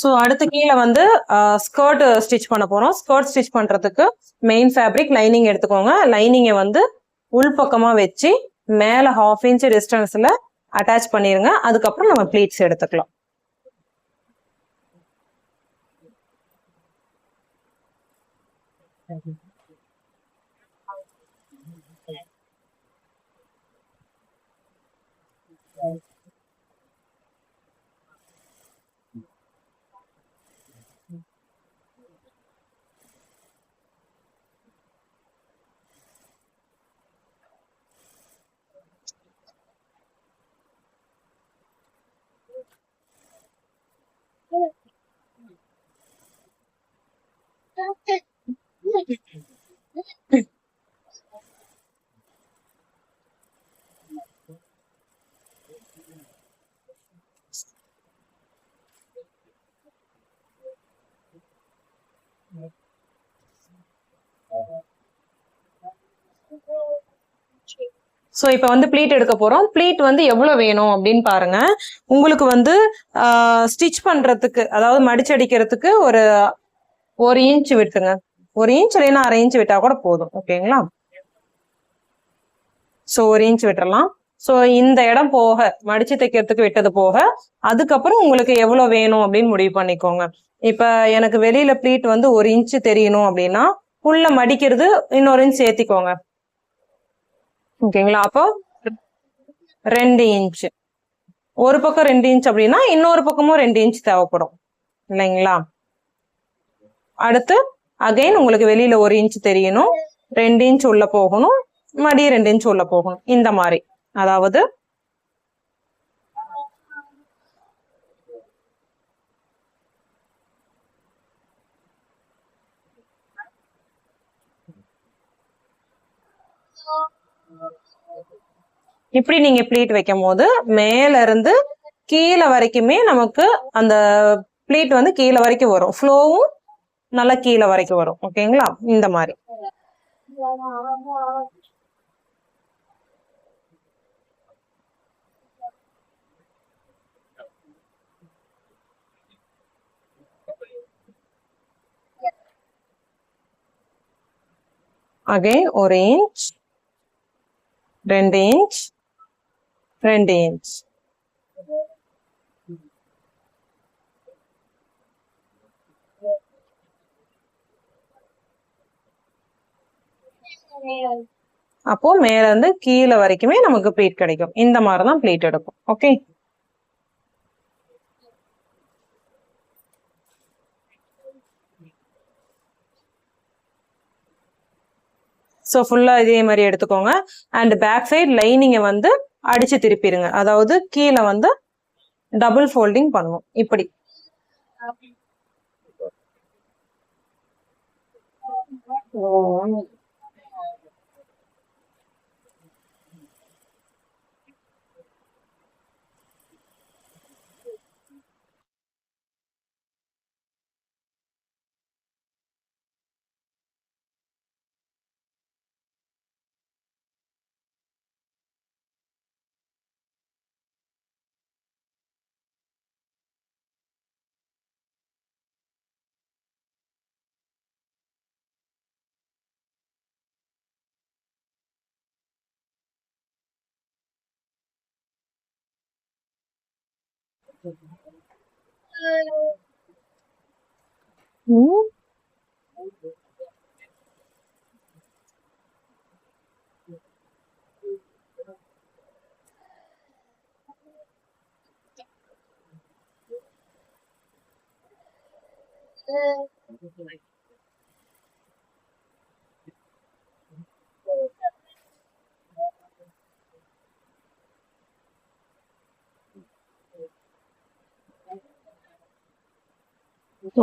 So அடுத்து கீழே வந்து ஸ்கர்ட் ஸ்டிச் பண்ண போறோம். ஸ்கர்ட் ஸ்டிச் பண்றதுக்கு மெயின் ஃபேப்ரிக் லைனிங் எடுத்துக்கோங்க. லைனிங்கை வந்து உள்பக்கமா வச்சு மேல 1/2 இன்ச் டிஸ்டன்ஸ்ல அட்டாச் பண்ணிருங்க. அதுக்கப்புறம் நம்ம ப்ளீட்ஸ் எடுத்துக்கலாம். ஸோ இப்போ வந்து ப்ளீட் எடுக்க போறோம். ப்ளீட் வந்து எவ்வளவு வேணும் அப்படின்னு பாருங்க. உங்களுக்கு வந்து ஸ்டிச் பண்றதுக்கு, அதாவது மடிச்சடிக்கிறதுக்கு ஒரு இன்ச் விட்டுங்க. 1 இன்ச் இல்லைன்னா 1/2 இன்ச் விட்டா கூட போதும். ஓகேங்களா? ஸோ 1 இன்ச் விட்டுறலாம். ஸோ இந்த இடம் போக, மடிச்சு தைக்கிறதுக்கு விட்டது போக, அதுக்கப்புறம் உங்களுக்கு எவ்வளவு வேணும் அப்படின்னு முடிவு பண்ணிக்கோங்க. இப்ப எனக்கு வெளியில ப்ளீட் வந்து 1 இன்ச் தெரியணும் அப்படின்னா உள்ள மடிக்கிறது இன்னொரு இன்ச் சேர்த்திக்கோங்க. ஓகேங்களா? அப்போ 2 இன்ச், ஒரு பக்கம் 2 இன்ச் அப்படின்னா இன்னொரு பக்கமும் 2 இன்ச் தேவைப்படும் இல்லைங்களா? அடுத்து அகைன் உங்களுக்கு வெளியில 1 இன்ச் தெரியணும், 2 இன்ச் உள்ள போகணும், மடி 2 இன்ச் உள்ள போகணும். இந்த மாதிரி, அதாவது இப்படி நீங்க ப்ளீட் வைக்கும் போது மேல இருந்து கீழே வரைக்குமே நமக்கு அந்த ப்ளீட் வந்து கீழே வரைக்கும் வரும். ஃப்ளோவும் நல்லா கீழே வரைக்கும் வரும். ஓகேங்களா? இந்த மாதிரி. Again 1 inch, 2 inch, 2 inch. அப்போ மேல இருந்து கீழே வரைக்குமே நமக்கு ப்ளீட் கிடைக்கும். இந்த மாதிரிதான் ப்ளீட் எடுக்கும். ஓகே, ஸோ ஃபுல்லா இதே மாதிரி எடுத்துக்கோங்க. அண்ட் பேக் சைடு லைனிங்கை வந்து அடிச்சு திருப்பிடுங்க. அதாவது கீழே வந்து டபுள் ஃபோல்டிங் பண்ணும் இப்படி.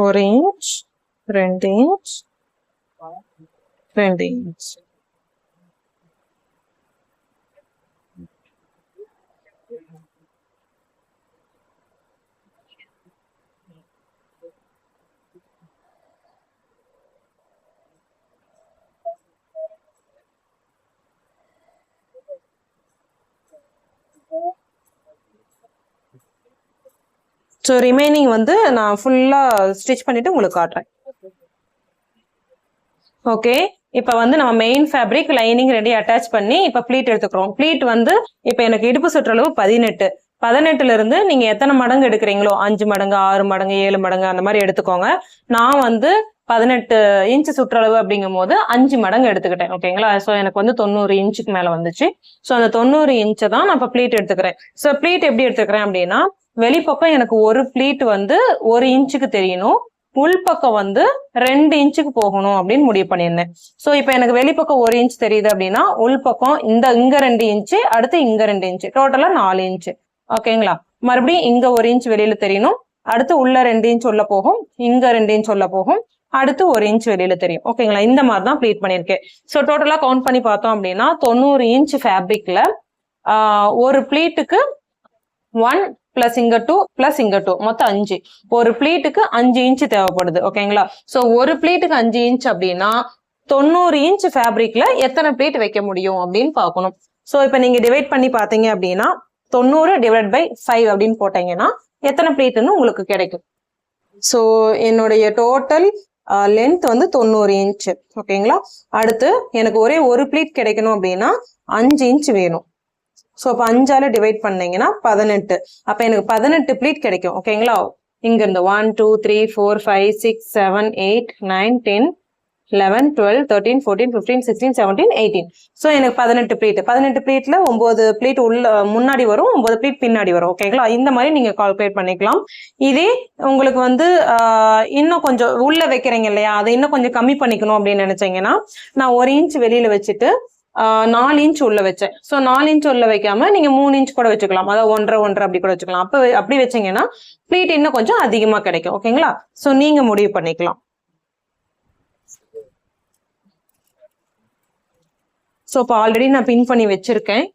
ஒரு inch, 2 inch, 2 inch. So remaining வந்து நான் ஃபுல்லாக ஸ்டிச் பண்ணிட்டு உங்களுக்கு காட்டுறேன். ஓகே, இப்போ வந்து நம்ம main fabric lining ready attach பண்ணி இப்போ ப்ளீட் எடுத்துக்கிறோம். ப்ளீட் வந்து இப்போ எனக்கு இடுப்பு சுற்றளவு 18. 18ல இருந்து நீங்க எத்தனை மடங்கு எடுக்கிறீங்களோ 5 மடங்கு 6 மடங்கு 7 மடங்கு அந்த மாதிரி எடுத்துக்கோங்க. நான் வந்து 18 இன்ச் சுற்றளவு அப்படிங்கும் போது 5 மடங்கு எடுத்துக்கிட்டேன். ஓகேங்களா? ஸோ எனக்கு வந்து 90 இன்ச்சுக்கு மேல வந்துச்சு. ஸோ அந்த 90 இன்ச்சை தான் நான் இப்போ ப்ளீட் எடுத்துக்கிறேன். ஸோ ப்ளீட் எப்படி எடுத்துக்கிறேன் அப்படின்னா, வெளிப்பக்கம் எனக்கு ஒரு ப்ளீட் வந்து 1 இன்ச்சுக்கு தெரியணும், உள்பக்கம் வந்து 2 இன்ச்சுக்கு போகணும் அப்படின்னு முடிவு பண்ணியிருந்தேன். ஸோ இப்போ எனக்கு வெளிப்பக்கம் 1 இன்ச் தெரியுது அப்படின்னா, உள்பக்கம் இங்க 2 இன்ச்சு, அடுத்து இங்க 2 இன்ச்சு, டோட்டலா 4 இன்ச்சு. ஓகேங்களா? மறுபடியும் இங்க 1 இன்ச் வெளியில தெரியணும், அடுத்து உள்ள 2 இன்ச் உள்ள போகும், இங்க 2 இன்ச் உள்ள போகும், அடுத்து 1 இன்ச் வெளியில தெரியும். ஓகேங்களா? இந்த மாதிரி தான் ப்ளீட் பண்ணியிருக்கேன். ஸோ டோட்டலா கவுண்ட் பண்ணி பார்த்தோம் அப்படின்னா 90 இன்ச் ஃபேப்ரிக்ல ஒரு ப்ளீட்டுக்கு 1 பிளஸ் இங்க 2 பிளஸ் இங்க 2 மொத்தம் 5. ஒரு ப்ளீட்டுக்கு 5 இன்ச் தேவைப்படுது. ஓகேங்களா? ஸோ ஒரு ப்ளீட்டுக்கு 5 இன்ச் அப்படின்னா 90 இன்ச் ஃபேப்ரிக்ல எத்தனை ப்ளீட் வைக்க முடியும் அப்படின்னு பார்க்கணும். ஸோ இப்போ நீங்க டிவைட் பண்ணி பார்த்தீங்க அப்படின்னா 90 டிவைட் பை 5 அப்படின்னு போட்டீங்கன்னா எத்தனை ப்ளீட்னு உங்களுக்கு கிடைக்கும். ஸோ என்னுடைய டோட்டல் லென்த் வந்து 90 இன்ச். ஓகேங்களா? அடுத்து எனக்கு ஒரே ஒரு ப்ளீட் கிடைக்கணும் அப்படின்னா 5 இன்ச் வேணும். ஸோ இப்போ 5ஆல டிவைட் பண்ணீங்கன்னா 18. அப்போ எனக்கு 18 ப்ளீட் கிடைக்கும். ஓகேங்களா? இங்க இருந்து 1 2 3 4 5 6 7 8 9 10 11 12 13 14 15 16 17 18. ஸோ எனக்கு 18 ப்ளீட். 18 ப்ளீட்ல 9 ப்ளீட் உள்ள முன்னாடி வரும், 9 ப்ளீட் பின்னாடி வரும். ஓகேங்களா? இந்த மாதிரி நீங்க கால்குலேட் பண்ணிக்கலாம். இதே உங்களுக்கு வந்து இன்னும் கொஞ்சம் உள்ள வைக்கிறீங்க இல்லையா, அதை இன்னும் கொஞ்சம் கம்மி பண்ணிக்கணும் அப்படின்னு நினைச்சீங்கன்னா, நான் 1 இன்ச் வெளியில வச்சுட்டு 4 இன்ச் உள்ள வச்சேன். ஸோ 4 இன்ச் உள்ள வைக்காம நீங்க 3 இன்ச் கூட வச்சுக்கலாம், அதாவது 1.5 அப்படி கூட வச்சுக்கலாம். அப்போ அப்படி வச்சீங்கன்னா ப்ளீட் இன்னும் கொஞ்சம் அதிகமா கிடைக்கும். ஓகேங்களா? ஸோ நீங்க முடிவு பண்ணிக்கலாம். ஸோ இப்போ ஆல்ரெடி நான் பின் பண்ணி வச்சிருக்கேன்.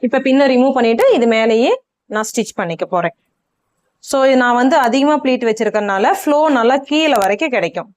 இப்போ பின்ன ரிமூவ் பண்ணிட்டு இது மேலேயே நான் ஸ்டிச் பண்ணிக்க போறேன். ஸோ நான் வந்து அதிகமா ப்ளீட் வச்சிருக்கறனால ஃப்ளோ நல்லா கீழே வரைக்கும் கிடைக்கும்.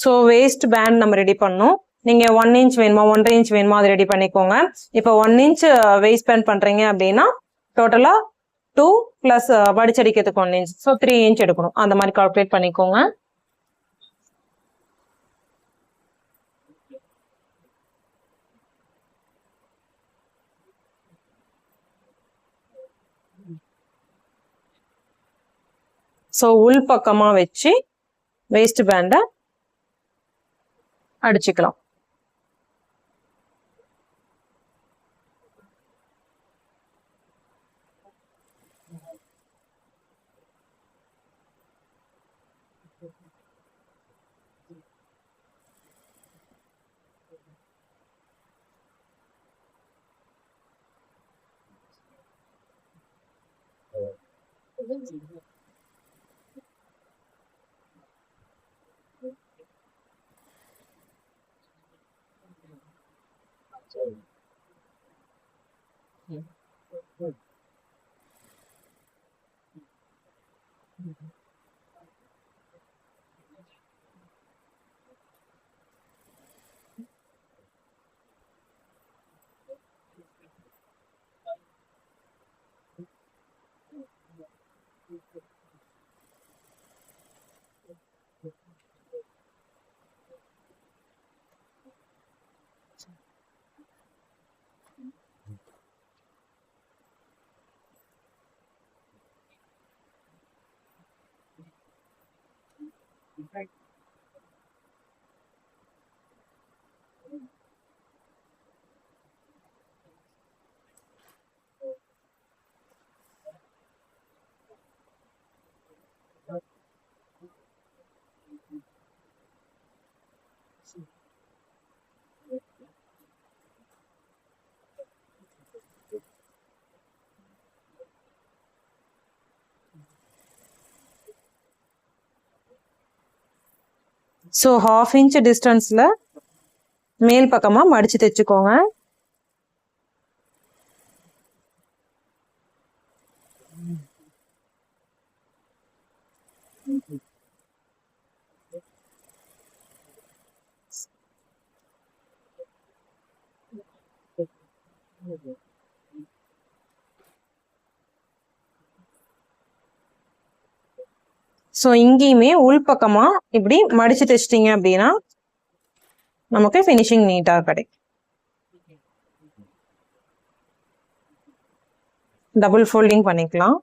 ஸோ வேஸ்ட் பேண்ட் நம்ம ரெடி பண்ணோம். நீங்க 1 இன்ச் வேணுமா 1.5 இன்ச் வேணுமா அதை ரெடி பண்ணிக்கோங்க. இப்போ 1 இன்ச் வேஸ்ட் பேண்ட் பண்றீங்க அப்படின்னா டோட்டலா 2 பிளஸ் மடிச்சடிக்கிறதுக்கு 1 இன்ச், ஸோ 3 இன்ச் எடுக்கணும். அந்த மாதிரி கால்குலேட் பண்ணிக்கோங்க. ஸோ உள் பக்கமா வச்சு வேஸ்ட் பேண்டை அடிச்சுக்கலாம். ஸோ 1/2 inch டிஸ்டன்ஸ்ல மேல் பக்கமா மடிச்சு தைச்சுக்கோங்க. ஸோ இங்கேயுமே உள்பக்கமா இப்படி மடிச்சு தைச்சிட்டிங்க அப்படின்னா நமக்கு ஃபினிஷிங் நீட்டாக கிடைக்கும். டபுள் ஃபோல்டிங் பண்ணிக்கலாம்.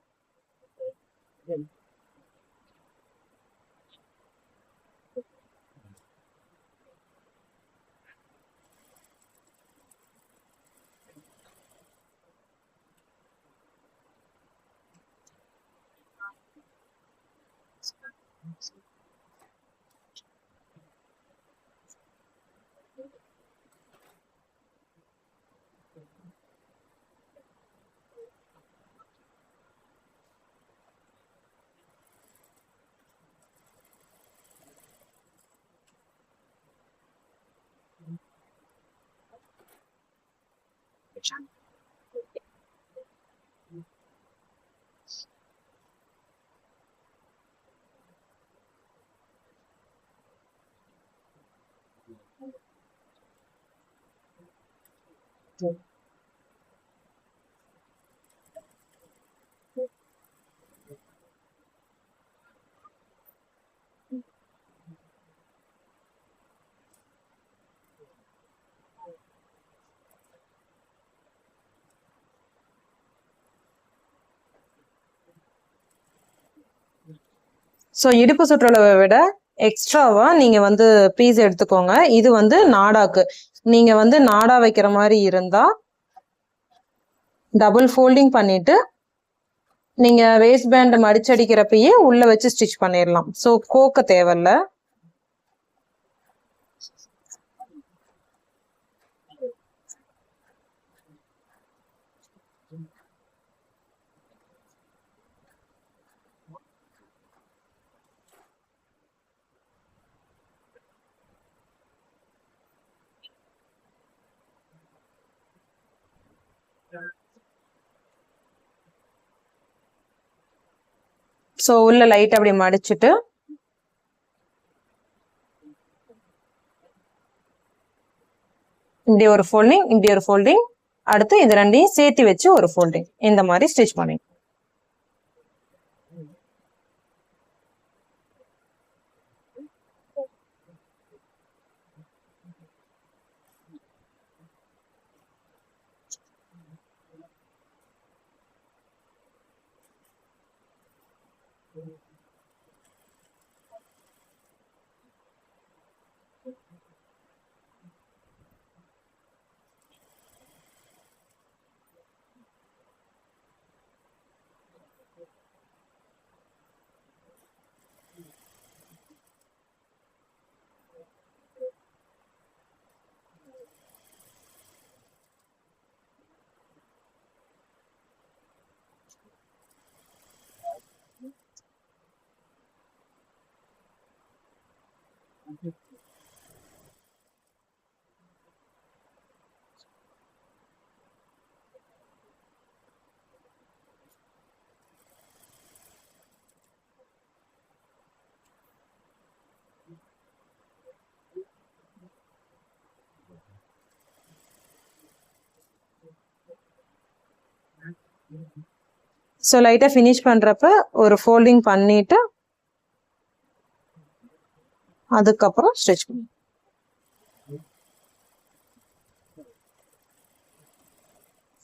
ஸோ இடுப்பு சுற்றளவை விட எக்ஸ்ட்ராவா நீங்க வந்து பீஸ் எடுத்துக்கோங்க. இது வந்து நாடாக்கு. நீங்க வந்து நாடா வைக்கிற மாதிரி இருந்தா டபுள் ஃபோல்டிங் பண்ணிட்டு நீங்க வேஸ்ட் பேண்ட் மடிச்சடிக்கிறப்பயே உள்ள வச்சு ஸ்டிச் பண்ணிடலாம். ஸோ கோக்க தேவையில்ல. ஸோ உள்ள லைட் அப்படி மடிச்சுட்டு இப்படி ஒரு ஃபோல்டிங், இப்படி ஒரு ஃபோல்டிங், அடுத்து இது ரெண்டையும் சேர்த்து வச்சு ஒரு ஃபோல்டிங், இந்த மாதிரி ஸ்டிச் பண்ணி. ஸோ லைட்டாக ஃபினிஷ் பண்ணுறப்ப ஒரு ஃபோல்டிங் பண்ணிட்டு அதுக்கப்புறம் ஸ்டிச் பண்ணி.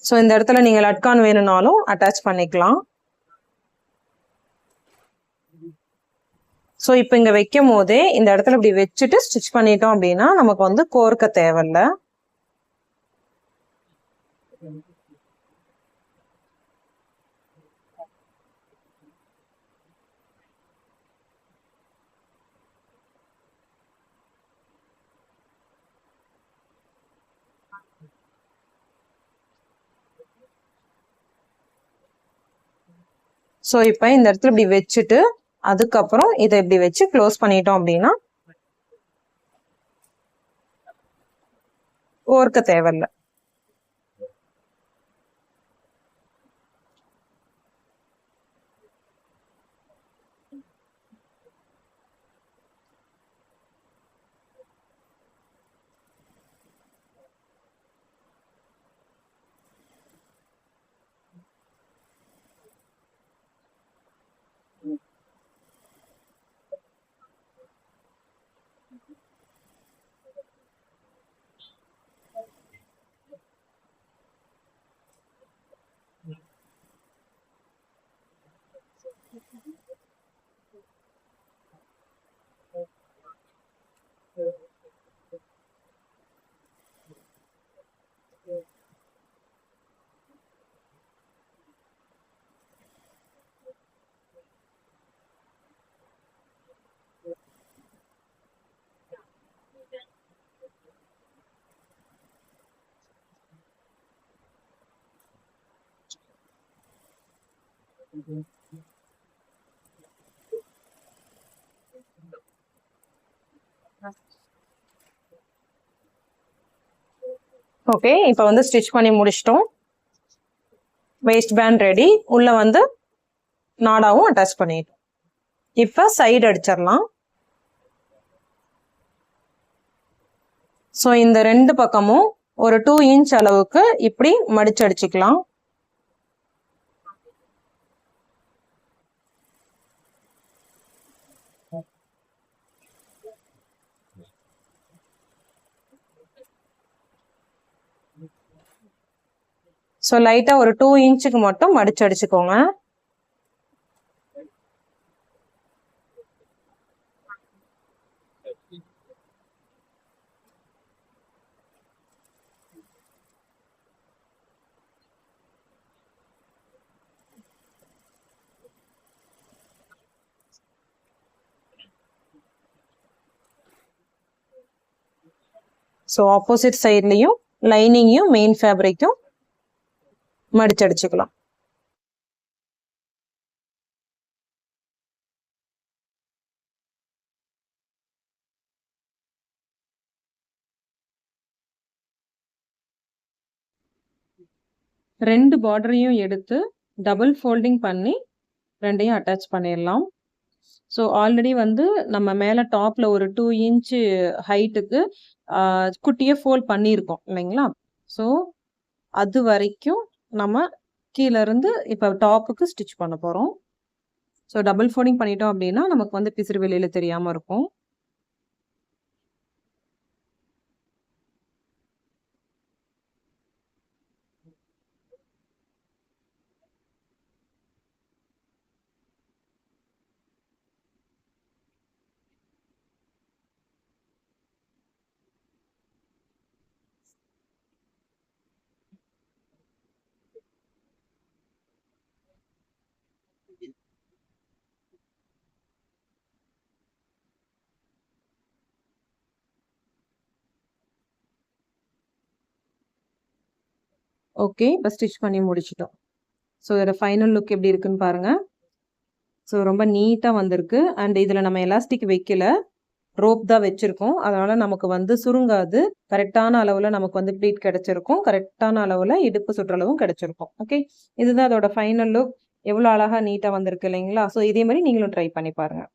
ஸோ இந்த இடத்துல நீங்கள் லட்கான் வேணும்னாலும் அட்டாச் பண்ணிக்கலாம். ஸோ இப்போ இங்கே வைக்கும் போதே இந்த இடத்துல இப்படி வச்சுட்டு ஸ்டிச் பண்ணிட்டோம் அப்படின்னா நமக்கு வந்து கோர்க்க தேவையில்லை. ஸோ இப்போ இந்த இடத்துல இப்படி வச்சுட்டு அதுக்கப்புறம் இதை இப்படி வச்சு க்ளோஸ் பண்ணிட்டோம் அப்படின்னா கோர்க்க தேவையில்லை. ஓகே, இப்போ வந்து ஸ்டிச் பண்ணி முடிச்சிட்டோம். Waste pant ready. உள்ள வந்து நாடாவும் அட்டாச் பண்ணிட்டோம். இப்போ சைடு அடிச்சிடலாம். ஸோ இந்த ரெண்டு பக்கமும் ஒரு 2 இன்ச் அளவுக்கு இப்படி மடிச்சு அடிச்சுக்கலாம். ஸோ லைட்டா ஒரு 2 இன்ச்சுக்கு மட்டும் மடிச்சு அடிச்சுக்கோங்க. ஸோ ஆப்போசிட் சைட்லையும் லைனிங்கையும் மெயின் ஃபேப்ரிக்கும் மடிச்சடிச்சுக்கலாம். ரெண்டு பார்டரையும் எடுத்து டபுள் ஃபோல்டிங் பண்ணி ரெண்டையும் அட்டாச் பண்ணிடலாம். ஸோ ஆல்ரெடி வந்து நம்ம மேலே டாப்பில் ஒரு 2 இன்ச்சு ஹைட்டுக்கு குட்டியே ஃபோல்ட் பண்ணியிருக்கோம் இல்லைங்களா? ஸோ அது வரைக்கும் நம்ம கீழே இருந்து இப்போ டாப்புக்கு ஸ்டிச் பண்ண போகிறோம். ஸோ டபுள் ஃபோல்டிங் பண்ணிட்டோம் அப்படின்னா நமக்கு வந்து பிசிறு வெளியில் தெரியாமல் இருக்கும். ஓகே, இப்போ ஸ்டிச் பண்ணி முடிச்சிட்டோம். ஸோ இதோட ஃபைனல் லுக் எப்படி இருக்குன்னு பாருங்கள். ஸோ ரொம்ப நீட்டாக வந்திருக்கு. அண்ட் இதில் நம்ம எலாஸ்டிக் வைக்கல, ரோப் தான் வச்சுருக்கோம். அதனால் நமக்கு வந்து சுருங்காது. கரெக்டான அளவில் நமக்கு வந்து ப்ளீட் கிடச்சிருக்கும். கரெக்டான அளவில் இடுப்பு சுற்றளவும் கிடச்சிருக்கும். ஓகே, இதுதான் அதோட ஃபைனல் லுக். எவ்வளோ அழகாக நீட்டாக வந்திருக்கு இல்லைங்களா? ஸோ இதே மாதிரி நீங்களும் ட்ரை பண்ணி பாருங்கள்.